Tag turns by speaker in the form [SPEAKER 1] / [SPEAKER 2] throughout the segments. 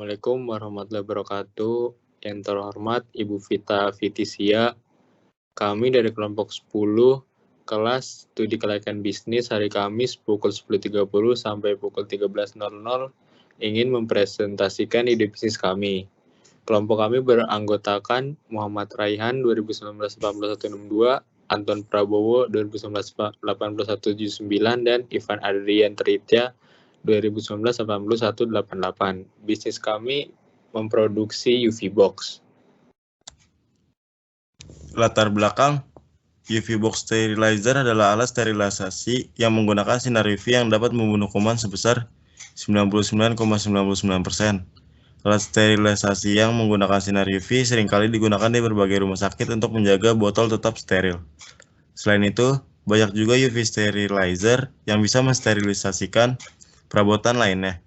[SPEAKER 1] Assalamualaikum warahmatullahi wabarakatuh. Yang terhormat Ibu Vita Fitisia, kami dari kelompok 10 kelas studi kelayakan bisnis hari Kamis pukul 10.30 sampai pukul 13.00 ingin mempresentasikan ide bisnis kami. Kelompok kami beranggotakan Muhammad Raihan 2019-8162, Anton Prabowo 2019-8179, dan Ivan Adrian Tritya 2019-8188. Bisnis kami memproduksi UV box.
[SPEAKER 2] Latar belakang UV box sterilizer adalah alat sterilisasi yang menggunakan sinar UV yang dapat membunuh kuman sebesar 99,99%. Alat sterilisasi yang menggunakan sinar UV seringkali digunakan di berbagai rumah sakit untuk menjaga botol tetap steril. Selain itu, banyak juga UV sterilizer yang bisa mensterilisasikan perabotan lainnya.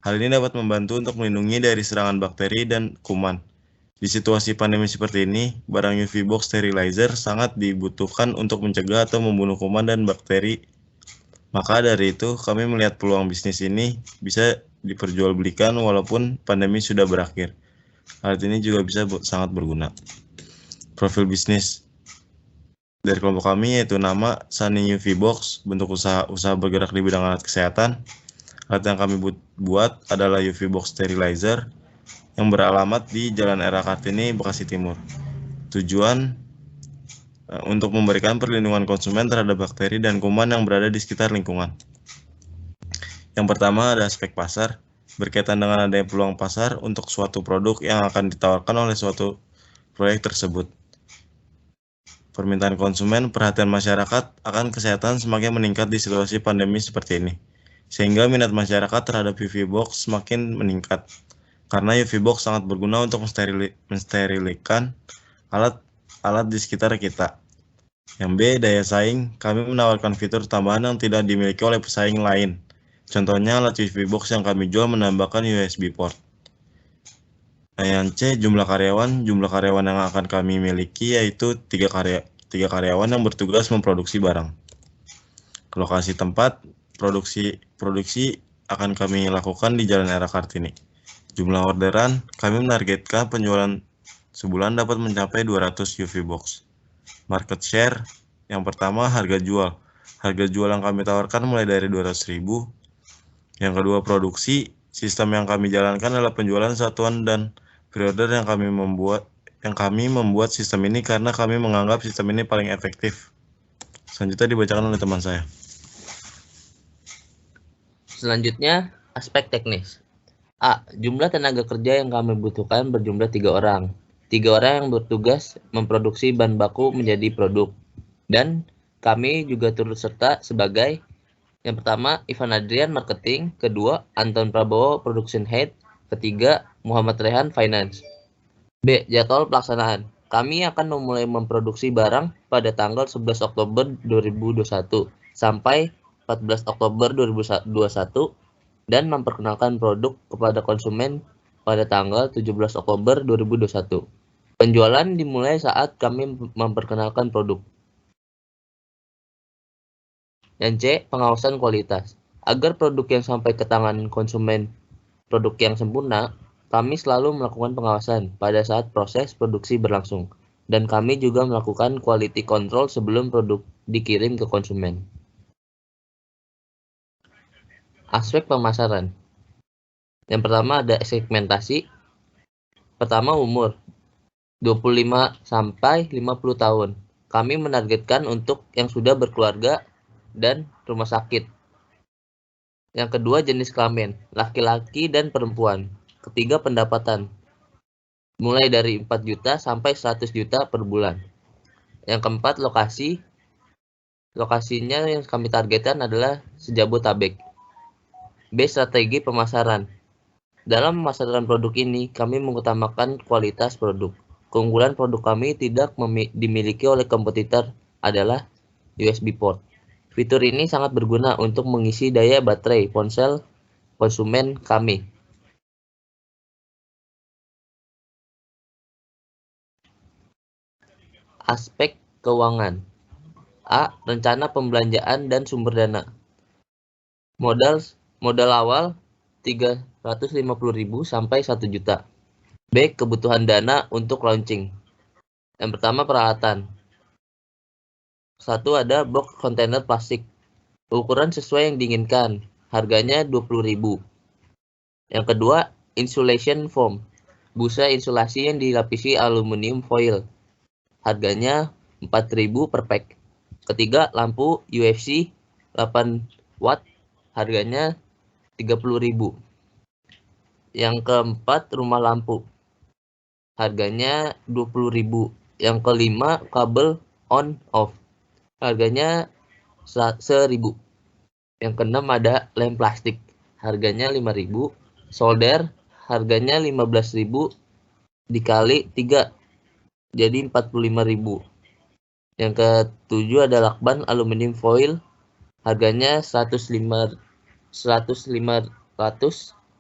[SPEAKER 2] Hal ini dapat membantu untuk melindungi dari serangan bakteri dan kuman. Di situasi pandemi seperti ini, barang UV box sterilizer sangat dibutuhkan untuk mencegah atau membunuh kuman dan bakteri. Maka dari itu, kami melihat peluang bisnis ini bisa diperjualbelikan walaupun pandemi sudah berakhir. Hal ini juga bisa sangat berguna. Profil bisnis dari kelompok kami yaitu nama Sunny UV Box, bentuk usaha bergerak di bidang alat kesehatan. Alat yang kami buat adalah UV box sterilizer yang beralamat di Jalan Era Kartini, Bekasi Timur. Tujuan untuk memberikan perlindungan konsumen terhadap bakteri dan kuman yang berada di sekitar lingkungan. Yang pertama ada aspek pasar, berkaitan dengan adanya peluang pasar untuk suatu produk yang akan ditawarkan oleh suatu proyek tersebut. Permintaan konsumen, perhatian masyarakat akan kesehatan semakin meningkat di situasi pandemi seperti ini, sehingga minat masyarakat terhadap UV box semakin meningkat. Karena UV box sangat berguna untuk mensterilkan alat di sekitar kita. Yang B, daya saing. Kami menawarkan fitur tambahan yang tidak dimiliki oleh pesaing lain. Contohnya alat UV box yang kami jual menambahkan USB port. Yang C, jumlah karyawan. Jumlah karyawan yang akan kami miliki yaitu 3 karyawan yang bertugas memproduksi barang. Lokasi tempat produksi akan kami lakukan di Jalan Era Kartini. Jumlah orderan, kami menargetkan penjualan sebulan dapat mencapai 200 UV box. Market share, yang pertama harga jual. Harga jual yang kami tawarkan mulai dari 200.000. Yang kedua produksi, sistem yang kami jalankan adalah penjualan satuan dan pre-order yang kami membuat sistem ini karena kami menganggap sistem ini paling efektif. Selanjutnya dibacakan oleh teman saya.
[SPEAKER 3] Selanjutnya, aspek teknis. A. Jumlah tenaga kerja yang kami butuhkan berjumlah 3 orang. 3 orang yang bertugas memproduksi bahan baku menjadi produk. Dan kami juga turut serta sebagai yang pertama, Ivan Adrian Marketing. Kedua, Anton Prabowo Production Head. Ketiga, Muhammad Rehan Finance. B. Jadwal pelaksanaan. Kami akan memulai memproduksi barang pada tanggal 11 Oktober 2021 sampai 14 Oktober 2021 dan memperkenalkan produk kepada konsumen pada tanggal 17 Oktober 2021. Penjualan dimulai saat kami memperkenalkan produk. Yang C, pengawasan kualitas. Agar produk yang sampai ke tangan konsumen produk yang sempurna, kami selalu melakukan pengawasan pada saat proses produksi berlangsung. Dan kami juga melakukan quality control sebelum produk dikirim ke konsumen. Aspek pemasaran. Yang pertama ada segmentasi. Pertama umur 25 sampai 50 tahun. Kami menargetkan untuk yang sudah berkeluarga dan rumah sakit. Yang kedua jenis kelamin, laki-laki dan perempuan. Ketiga pendapatan, mulai dari 4 juta sampai 100 juta per bulan. Yang keempat lokasi. Lokasinya yang kami targetkan adalah sejabotabek. B. Strategi pemasaran. Dalam pemasaran produk ini, kami mengutamakan kualitas produk. Keunggulan produk kami tidak dimiliki oleh kompetitor adalah USB port. Fitur ini sangat berguna untuk mengisi daya baterai ponsel konsumen kami. Aspek keuangan. A. Rencana pembelanjaan dan sumber dana. Modal awal 350.000 sampai 1 juta. B. Kebutuhan dana untuk launching. Yang pertama peralatan. 1 ada box kontainer plastik. Ukuran sesuai yang diinginkan. Harganya 20.000. Yang kedua, insulation foam. Busa insulasi yang dilapisi aluminium foil. Harganya 4.000 per pack. Ketiga, lampu UFC 8 watt. Harganya 30.000. Yang keempat, rumah lampu. Harganya 20.000. Yang kelima, kabel on off. Harganya 1.000. Yang keenam ada lem plastik. Harganya 5.000. Solder harganya 15.000 dikali 3. Jadi 45.000. Yang ketujuh ada lakban aluminium foil. Harganya 1.500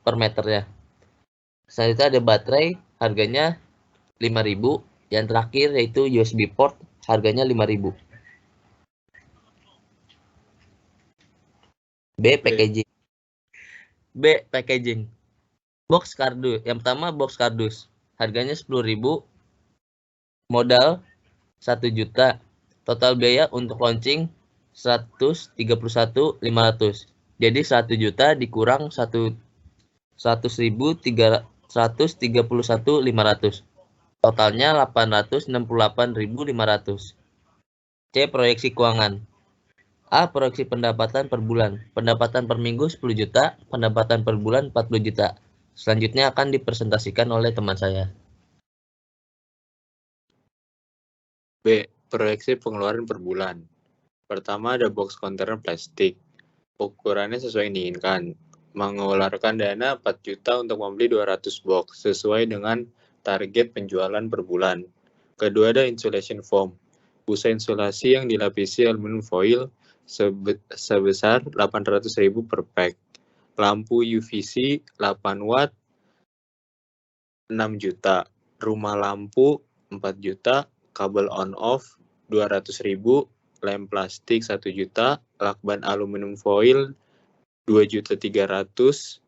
[SPEAKER 3] per meternya. Selanjutnya ada baterai. Harganya 5.000. Yang terakhir yaitu USB port. Harganya 5.000. B. Packaging. Box kardus. Yang pertama box kardus. Harganya 10.000. Modal 1 juta. Total biaya untuk launching 131.500. Jadi 1 juta dikurang 131.500. Totalnya 868.500. C. Proyeksi keuangan. A. Proyeksi pendapatan per bulan. Pendapatan per minggu 10 juta. Pendapatan per bulan 40 juta. Selanjutnya akan dipresentasikan oleh teman saya.
[SPEAKER 1] B. Proyeksi pengeluaran per bulan. Pertama ada box kontainer plastik. Ukurannya sesuai yang diinginkan. Mengeluarkan dana 4 juta untuk membeli 200 box sesuai dengan target penjualan per bulan. Kedua ada insulation foam. Busa insulasi yang dilapisi aluminium foil sebesar 800.000 per pack. Lampu UVC 8 watt 6 juta. Rumah lampu 4 juta. Kabel on off 200.000. Lem plastik 1 juta. Lakban aluminium foil 2.300.000.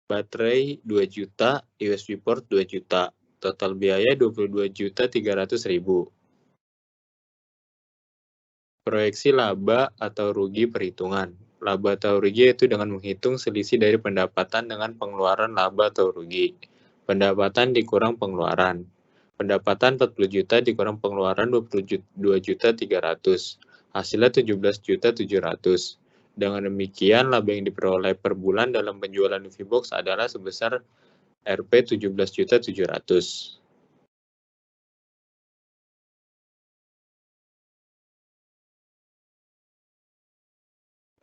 [SPEAKER 1] Baterai 2 juta. USB port 2 juta. Total biaya 22.300.000. Proyeksi laba atau rugi perhitungan. Laba atau rugi yaitu dengan menghitung selisih dari pendapatan dengan pengeluaran laba atau rugi. Pendapatan dikurang pengeluaran. Pendapatan 40 juta dikurang pengeluaran 22.300. Hasilnya 17.700. Dengan demikian, laba yang diperoleh per bulan dalam penjualan UV-Box adalah sebesar Rp 17.700.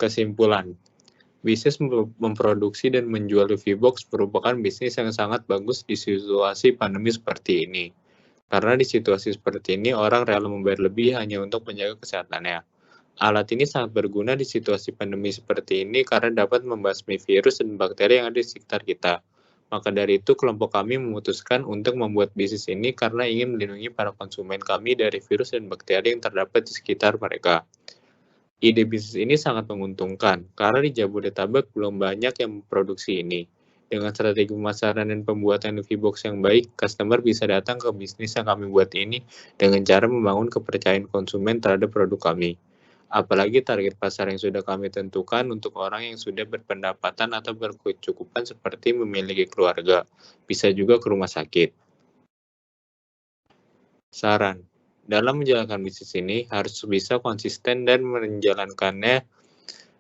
[SPEAKER 1] Kesimpulan, bisnis memproduksi dan menjual UV-Box merupakan bisnis yang sangat bagus di situasi pandemi seperti ini. Karena di situasi seperti ini, orang rela membayar lebih hanya untuk menjaga kesehatannya. Alat ini sangat berguna di situasi pandemi seperti ini karena dapat membasmi virus dan bakteri yang ada di sekitar kita. Maka dari itu, kelompok kami memutuskan untuk membuat bisnis ini karena ingin melindungi para konsumen kami dari virus dan bakteri yang terdapat di sekitar mereka. Ide bisnis ini sangat menguntungkan, karena di Jabodetabek belum banyak yang memproduksi ini. Dengan strategi pemasaran dan pembuatan UV-Box yang baik, customer bisa datang ke bisnis yang kami buat ini dengan cara membangun kepercayaan konsumen terhadap produk kami. Apalagi target pasar yang sudah kami tentukan untuk orang yang sudah berpendapatan atau berkecukupan seperti memiliki keluarga, bisa juga ke rumah sakit. Saran. Dalam menjalankan bisnis ini, harus bisa konsisten dan menjalankannya,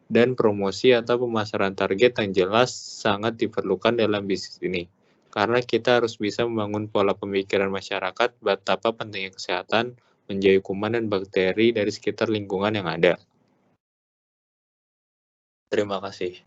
[SPEAKER 1] dan promosi atau pemasaran target yang jelas sangat diperlukan dalam bisnis ini. Karena kita harus bisa membangun pola pemikiran masyarakat betapa pentingnya kesehatan, menjauhi kuman dan bakteri dari sekitar lingkungan yang ada. Terima kasih.